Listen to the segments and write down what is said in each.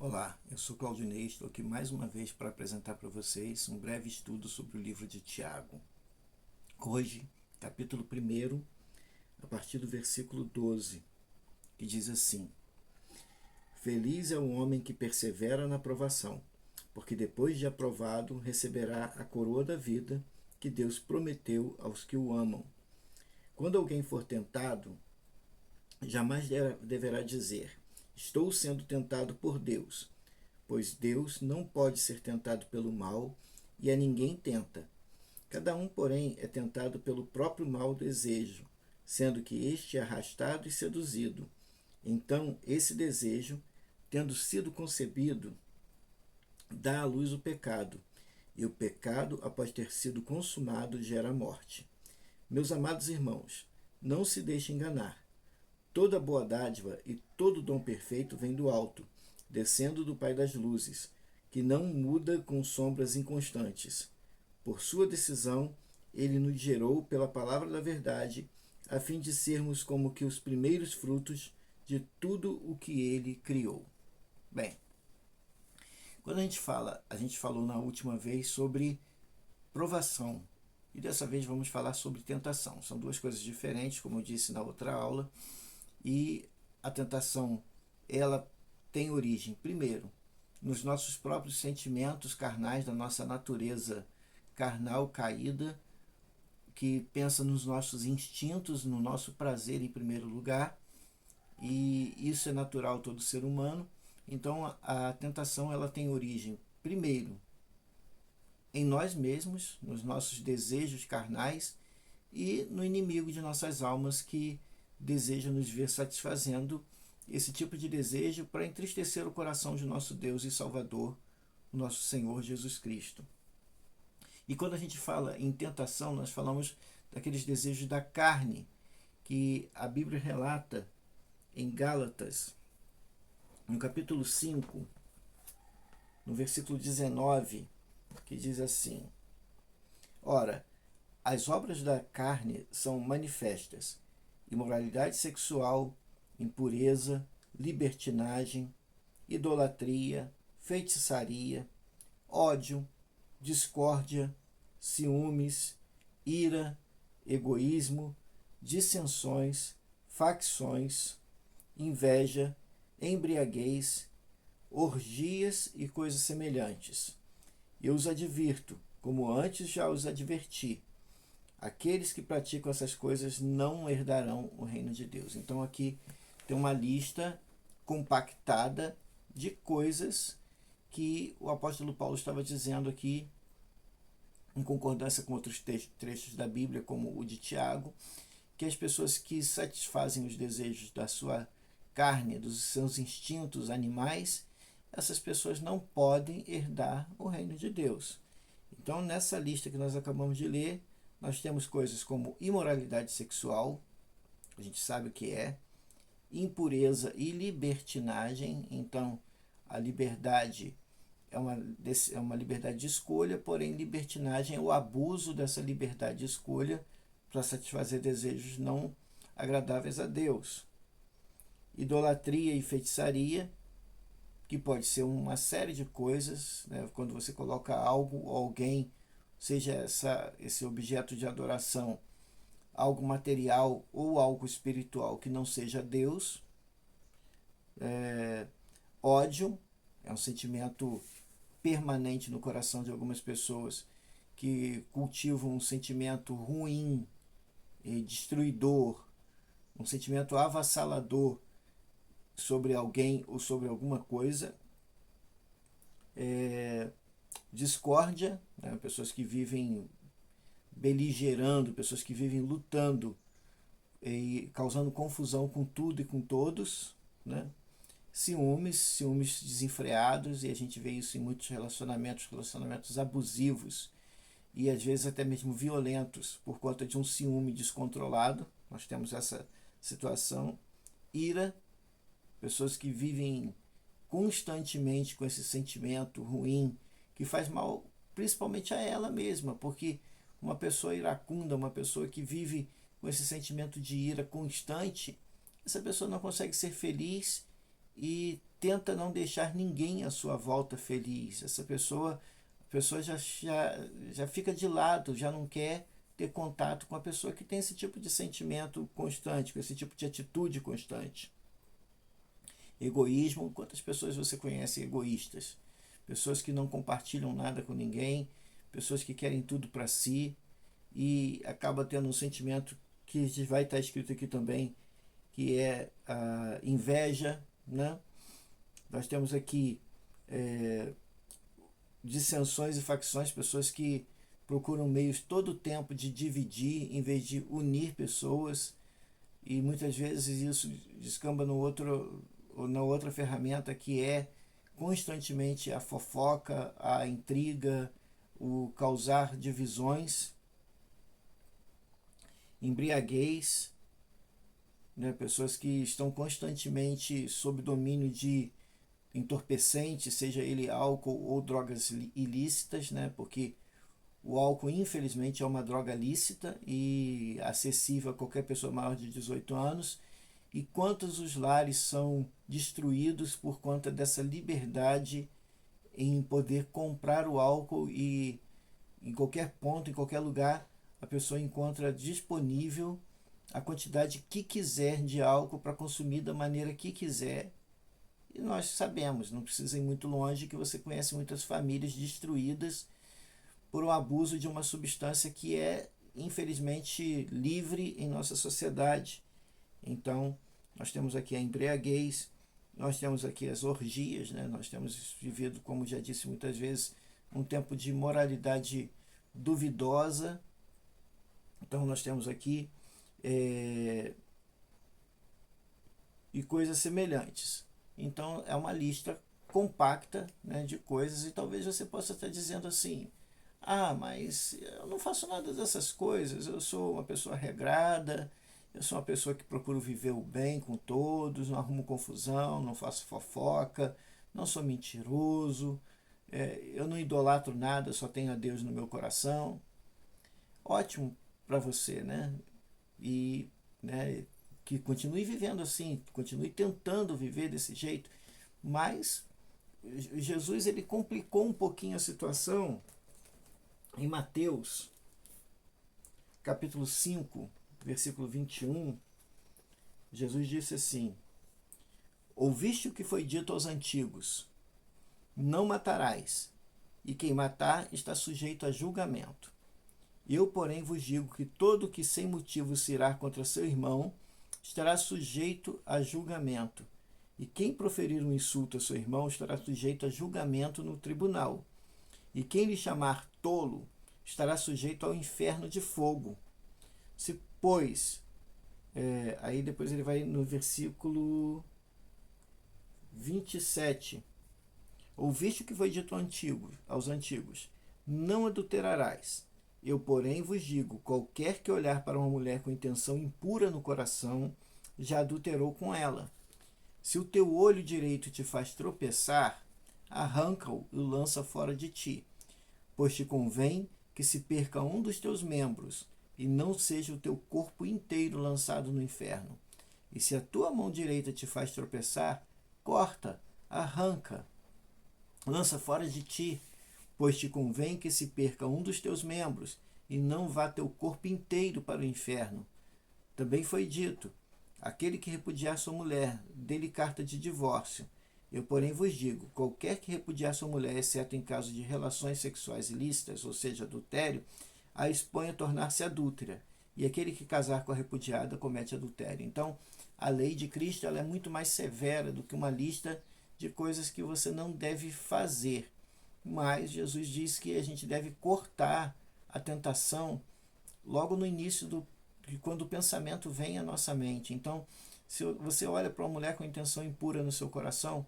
Olá, eu sou Claudinei, estou aqui mais uma vez para apresentar para vocês um breve estudo sobre o livro de Tiago. Hoje, capítulo 1, a partir do versículo 12, que diz assim: Feliz é o homem que persevera na provação, porque depois de aprovado receberá a coroa da vida que Deus prometeu aos que o amam. Quando alguém for tentado, jamais deverá dizer: Estou sendo tentado por Deus, pois Deus não pode ser tentado pelo mal e a ninguém tenta. Cada um, porém, é tentado pelo próprio mau desejo, sendo que este é arrastado e seduzido. Então, esse desejo, tendo sido concebido, dá à luz o pecado, e o pecado, após ter sido consumado, gera morte. Meus amados irmãos, não se deixe enganar. Toda boa dádiva e todo dom perfeito vem do alto, descendo do Pai das luzes, que não muda com sombras inconstantes. Por sua decisão, ele nos gerou pela palavra da verdade, a fim de sermos como que os primeiros frutos de tudo o que ele criou. Bem, quando a gente falou na última vez sobre provação, e dessa vez vamos falar sobre tentação. São duas coisas diferentes, como eu disse na outra aula. E a tentação, ela tem origem, primeiro, nos nossos próprios sentimentos carnais, da nossa natureza carnal caída, que pensa nos nossos instintos, no nosso prazer em primeiro lugar, e isso é natural a todo ser humano. Então a tentação, ela tem origem, primeiro, em nós mesmos, nos nossos desejos carnais e no inimigo de nossas almas, que deseja nos ver satisfazendo esse tipo de desejo para entristecer o coração de nosso Deus e Salvador, o nosso Senhor Jesus Cristo. E quando a gente fala em tentação, nós falamos daqueles desejos da carne, que a Bíblia relata em Gálatas, no capítulo 5, no versículo 19, que diz assim: Ora, as obras da carne são manifestas: imoralidade sexual, impureza, libertinagem, idolatria, feitiçaria, ódio, discórdia, ciúmes, ira, egoísmo, dissensões, facções, inveja, embriaguez, orgias e coisas semelhantes. Eu os advirto, como antes já os adverti: aqueles que praticam essas coisas não herdarão o reino de Deus. Então aqui tem uma lista compactada de coisas que o apóstolo Paulo estava dizendo aqui, em concordância com outros trechos da Bíblia, como o de Tiago, que as pessoas que satisfazem os desejos da sua carne, dos seus instintos animais, essas pessoas não podem herdar o reino de Deus. Então, nessa lista que nós acabamos de ler, nós temos coisas como imoralidade sexual, a gente sabe o que é, impureza e libertinagem. Então, a liberdade é uma liberdade de escolha, porém libertinagem é o abuso dessa liberdade de escolha para satisfazer desejos não agradáveis a Deus. Idolatria e feitiçaria, que pode ser uma série de coisas, né? Quando você coloca algo ou alguém, seja esse objeto de adoração, algo material ou algo espiritual que não seja Deus. Ódio é um sentimento permanente no coração de algumas pessoas que cultivam um sentimento ruim e destruidor, um sentimento avassalador sobre alguém ou sobre alguma coisa. Discórdia, né? Pessoas que vivem beligerando, pessoas que vivem lutando e causando confusão com tudo e com todos, né? Ciúmes desenfreados, e a gente vê isso em muitos relacionamentos abusivos e às vezes até mesmo violentos por conta de um ciúme descontrolado. Nós temos essa situação. Ira, pessoas que vivem constantemente com esse sentimento ruim que faz mal principalmente a ela mesma, porque uma pessoa iracunda, uma pessoa que vive com esse sentimento de ira constante, essa pessoa não consegue ser feliz e tenta não deixar ninguém à sua volta feliz. A pessoa já fica de lado, já não quer ter contato com a pessoa que tem esse tipo de sentimento constante, com esse tipo de atitude constante. Egoísmo, quantas pessoas você conhece egoístas? Pessoas que não compartilham nada com ninguém, pessoas que querem tudo para si e acaba tendo um sentimento que vai estar escrito aqui também, que é a inveja, né? Nós temos aqui dissensões e facções, pessoas que procuram meios todo o tempo de dividir em vez de unir pessoas, e muitas vezes isso descamba na outra ferramenta, que é constantemente a fofoca, a intriga, o causar divisões, embriaguez, né? Pessoas que estão constantemente sob domínio de entorpecentes, seja ele álcool ou drogas ilícitas, né? Porque o álcool, infelizmente, é uma droga lícita e acessível a qualquer pessoa maior de 18 anos. E quantos os lares são destruídos por conta dessa liberdade em poder comprar o álcool, e em qualquer ponto, em qualquer lugar, a pessoa encontra disponível a quantidade que quiser de álcool para consumir da maneira que quiser. E nós sabemos, não precisa ir muito longe, que você conhece muitas famílias destruídas por um abuso de uma substância que é, infelizmente, livre em nossa sociedade. Então, nós temos aqui a embriaguez, nós temos aqui as orgias, né? Nós temos vivido, como já disse muitas vezes, um tempo de moralidade duvidosa. Então, nós temos aqui e coisas semelhantes. Então, é uma lista compacta, né, de coisas, e talvez você possa estar dizendo assim: ah, mas eu não faço nada dessas coisas, eu sou uma pessoa regrada, eu sou uma pessoa que procuro viver o bem com todos, não arrumo confusão, não faço fofoca, não sou mentiroso, eu não idolatro nada, só tenho a Deus no meu coração. Ótimo para você, né? E, né, que continue vivendo assim, continue tentando viver desse jeito. Mas Jesus, ele complicou um pouquinho a situação em Mateus, capítulo 5, versículo 21. Jesus disse assim: ouviste o que foi dito aos antigos: não matarás, e quem matar está sujeito a julgamento. Eu, porém, vos digo que todo que sem motivo se irá contra seu irmão estará sujeito a julgamento. E quem proferir um insulto a seu irmão estará sujeito a julgamento no tribunal. E quem lhe chamar tolo estará sujeito ao inferno de fogo. Se, pois, aí depois ele vai no versículo 27. Ouviste o que foi dito aos antigos: não adulterarás. Eu, porém, vos digo: qualquer que olhar para uma mulher com intenção impura no coração, já adulterou com ela. Se o teu olho direito te faz tropeçar, arranca-o e o lança fora de ti, pois te convém que se perca um dos teus membros, e não seja o teu corpo inteiro lançado no inferno. E se a tua mão direita te faz tropeçar, corta, arranca, lança fora de ti, pois te convém que se perca um dos teus membros, e não vá teu corpo inteiro para o inferno. Também foi dito: aquele que repudiar sua mulher, dê-lhe carta de divórcio. Eu, porém, vos digo: qualquer que repudiar sua mulher, exceto em caso de relações sexuais ilícitas, ou seja, adultério, a expõe a tornar-se adúltera. E aquele que casar com a repudiada comete adultério. Então, a lei de Cristo, ela é muito mais severa do que uma lista de coisas que você não deve fazer. Mas Jesus diz que a gente deve cortar a tentação logo no início quando o pensamento vem à nossa mente. Então, se você olha para uma mulher com intenção impura no seu coração,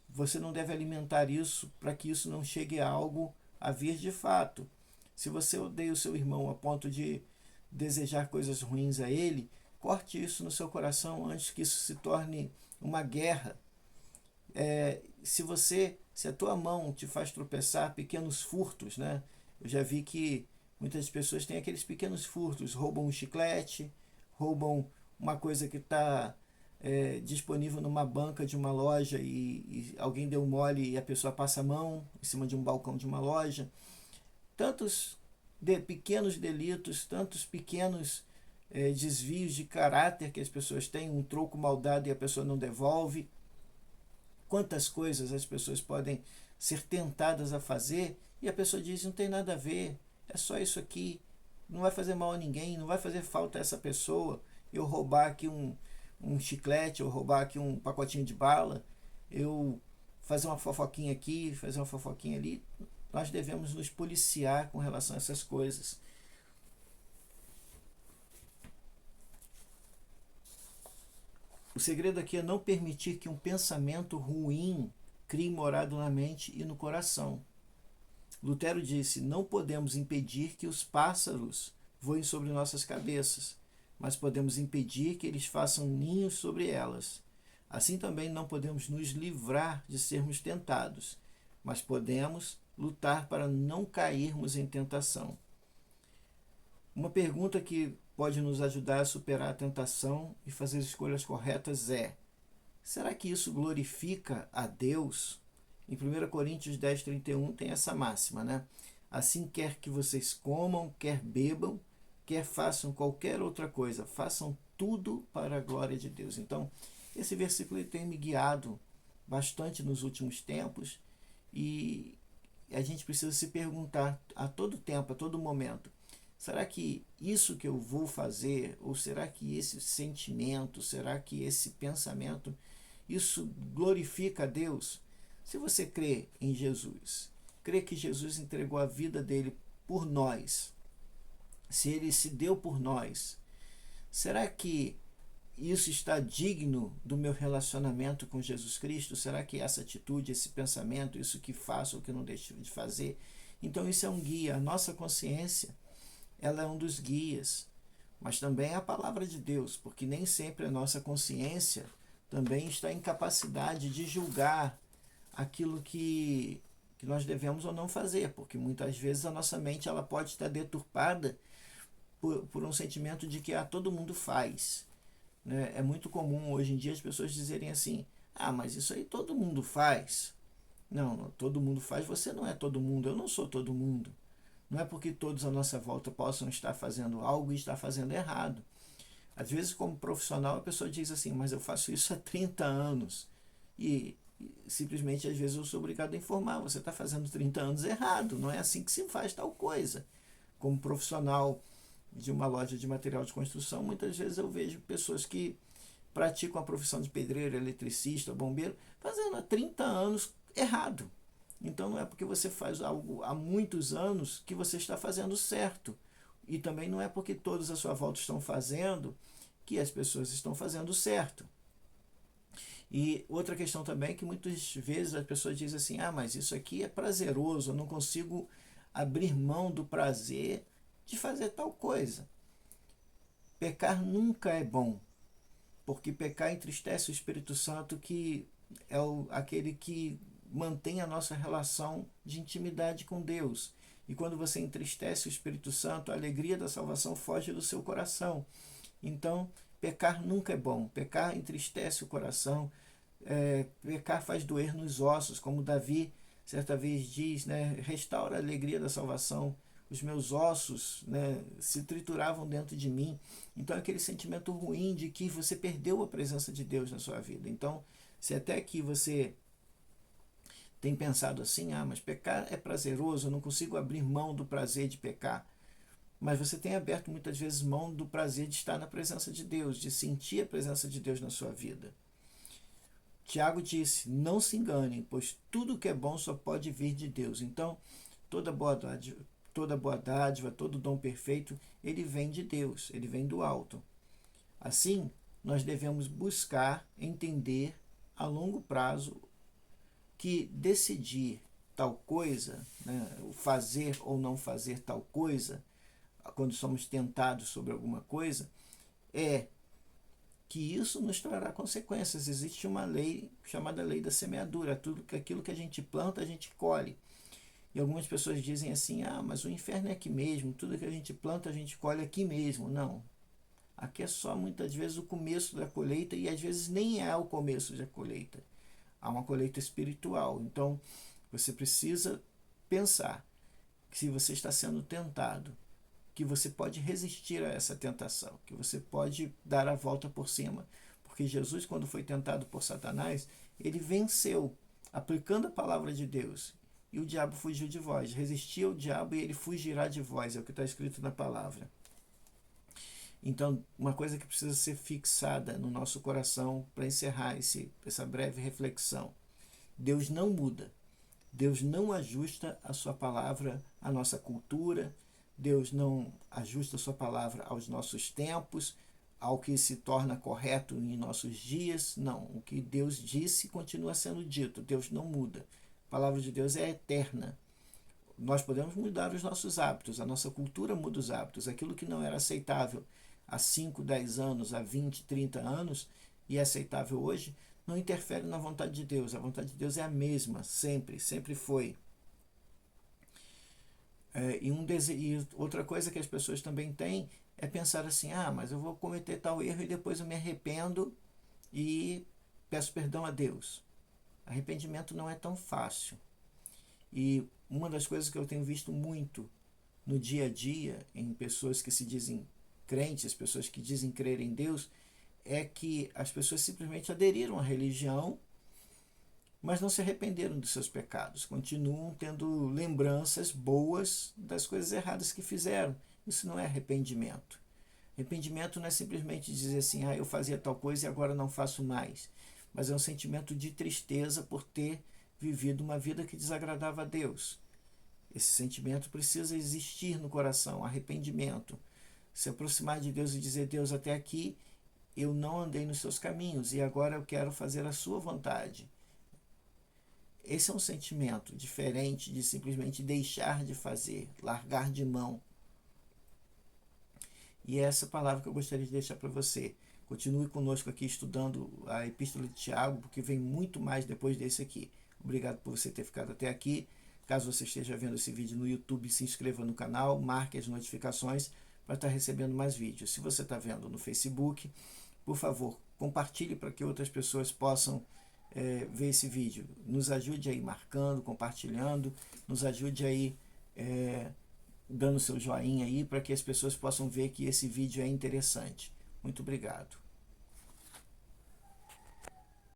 você não deve alimentar isso para que isso não chegue a algo a vir de fato. Se você odeia o seu irmão a ponto de desejar coisas ruins a ele, corte isso no seu coração antes que isso se torne uma guerra. Se a tua mão te faz tropeçar, pequenos furtos, né? Eu já vi que muitas pessoas têm aqueles pequenos furtos, roubam um chiclete, roubam uma coisa que está disponível numa banca de uma loja e alguém deu mole e a pessoa passa a mão em cima de um balcão de uma loja. Tantos pequenos delitos, tantos pequenos desvios de caráter que as pessoas têm, um troco mal dado e a pessoa não devolve. Quantas coisas as pessoas podem ser tentadas a fazer e a pessoa diz, não tem nada a ver, é só isso aqui, não vai fazer mal a ninguém, não vai fazer falta a essa pessoa eu roubar aqui um chiclete, eu roubar aqui um pacotinho de bala, eu fazer uma fofoquinha aqui, fazer uma fofoquinha ali. Nós devemos nos policiar com relação a essas coisas. O segredo aqui é não permitir que um pensamento ruim crie morado na mente e no coração. Lutero disse, não podemos impedir que os pássaros voem sobre nossas cabeças, mas podemos impedir que eles façam ninhos sobre elas. Assim também não podemos nos livrar de sermos tentados, mas podemos lutar para não cairmos em tentação. Uma pergunta que pode nos ajudar a superar a tentação e fazer escolhas corretas é: será que isso glorifica a Deus? Em 1 Coríntios 10:31 tem essa máxima, né? Assim quer que vocês comam, quer bebam, quer façam qualquer outra coisa, façam tudo para a glória de Deus. Então, esse versículo tem me guiado bastante nos últimos tempos e a gente precisa se perguntar a todo tempo, a todo momento, será que isso que eu vou fazer, ou será que esse sentimento, será que esse pensamento, isso glorifica a Deus? Se você crê em Jesus, crê que Jesus entregou a vida dele por nós, se ele se deu por nós, será que isso está digno do meu relacionamento com Jesus Cristo? Será que essa atitude, esse pensamento, isso que faço ou que não deixo de fazer? Então isso é um guia. A nossa consciência, ela é um dos guias, mas também é a palavra de Deus, porque nem sempre a nossa consciência também está em capacidade de julgar aquilo que nós devemos ou não fazer, porque muitas vezes a nossa mente ela pode estar deturpada por um sentimento de que todo mundo faz. Né? É muito comum hoje em dia as pessoas dizerem assim, mas isso aí todo mundo faz. Não, todo mundo faz, você não é todo mundo, eu não sou todo mundo. Não é porque todos à nossa volta possam estar fazendo algo e estar fazendo errado. Às vezes, como profissional, a pessoa diz assim, mas eu faço isso há 30 anos. E simplesmente, às vezes, eu sou obrigado a informar, você está fazendo 30 anos errado, não é assim que se faz tal coisa. Como profissional de uma loja de material de construção, muitas vezes eu vejo pessoas que praticam a profissão de pedreiro, eletricista, bombeiro, fazendo há 30 anos errado. Então não é porque você faz algo há muitos anos que você está fazendo certo. E também não é porque todos à sua volta estão fazendo que as pessoas estão fazendo certo. E outra questão também é que muitas vezes as pessoas dizem assim, mas isso aqui é prazeroso, eu não consigo abrir mão do prazer de fazer tal coisa. Pecar nunca é bom, porque pecar entristece o Espírito Santo, que é aquele que mantém a nossa relação de intimidade com Deus. E quando você entristece o Espírito Santo, a alegria da salvação foge do seu coração. Então, pecar nunca é bom. Pecar entristece o coração. Pecar faz doer nos ossos, como Davi certa vez diz, né? Restaura a alegria da salvação. Os meus ossos, né, se trituravam dentro de mim. Então, aquele sentimento ruim de que você perdeu a presença de Deus na sua vida. Então, se até aqui você tem pensado assim, mas pecar é prazeroso, eu não consigo abrir mão do prazer de pecar. Mas você tem aberto muitas vezes mão do prazer de estar na presença de Deus, de sentir a presença de Deus na sua vida. Tiago disse, não se enganem, pois tudo que é bom só pode vir de Deus. Então, toda boa dádiva, todo dom perfeito, ele vem de Deus, ele vem do alto. Assim, nós devemos buscar entender a longo prazo que decidir tal coisa, né, fazer ou não fazer tal coisa, quando somos tentados sobre alguma coisa, é que isso nos trará consequências. Existe uma lei chamada lei da semeadura. Aquilo que a gente planta, a gente colhe. E algumas pessoas dizem assim, mas o inferno é aqui mesmo, tudo que a gente planta, a gente colhe aqui mesmo. Não. Aqui é só muitas vezes o começo da colheita e às vezes nem é o começo da colheita. Há uma colheita espiritual. Então, você precisa pensar que se você está sendo tentado, que você pode resistir a essa tentação, que você pode dar a volta por cima. Porque Jesus, quando foi tentado por Satanás, ele venceu, aplicando a palavra de Deus. E o diabo fugiu de vós. Resistia ao diabo e ele fugirá de vós. É o que está escrito na palavra. Então, uma coisa que precisa ser fixada no nosso coração para encerrar essa breve reflexão. Deus não muda. Deus não ajusta a sua palavra à nossa cultura. Deus não ajusta a sua palavra aos nossos tempos, ao que se torna correto em nossos dias. Não, o que Deus disse continua sendo dito. Deus não muda. A palavra de Deus é eterna. Nós podemos mudar os nossos hábitos, a nossa cultura muda os hábitos. Aquilo que não era aceitável há 5, 10 anos, há 20, 30 anos, e é aceitável hoje, não interfere na vontade de Deus. A vontade de Deus é a mesma, sempre, sempre foi. E outra coisa que as pessoas também têm é pensar assim, mas eu vou cometer tal erro e depois eu me arrependo e peço perdão a Deus. Arrependimento não é tão fácil. E uma das coisas que eu tenho visto muito no dia a dia em pessoas que se dizem crentes, pessoas que dizem crer em Deus, é que as pessoas simplesmente aderiram à religião, mas não se arrependeram dos seus pecados, continuam tendo lembranças boas das coisas erradas que fizeram. Isso não é arrependimento. Arrependimento não é simplesmente dizer assim, eu fazia tal coisa e agora não faço mais, mas é um sentimento de tristeza por ter vivido uma vida que desagradava a Deus. Esse sentimento precisa existir no coração, arrependimento. Se aproximar de Deus e dizer, Deus, até aqui eu não andei nos seus caminhos e agora eu quero fazer a sua vontade. Esse é um sentimento diferente de simplesmente deixar de fazer, largar de mão. E é essa palavra que eu gostaria de deixar para você. Continue conosco aqui estudando a Epístola de Tiago, porque vem muito mais depois desse aqui. Obrigado por você ter ficado até aqui. Caso você esteja vendo esse vídeo no YouTube, se inscreva no canal, marque as notificações para estar recebendo mais vídeos. Se você está vendo no Facebook, por favor, compartilhe para que outras pessoas possam ver esse vídeo. Nos ajude aí marcando, compartilhando, nos ajude aí dando seu joinha aí para que as pessoas possam ver que esse vídeo é interessante. Muito obrigado.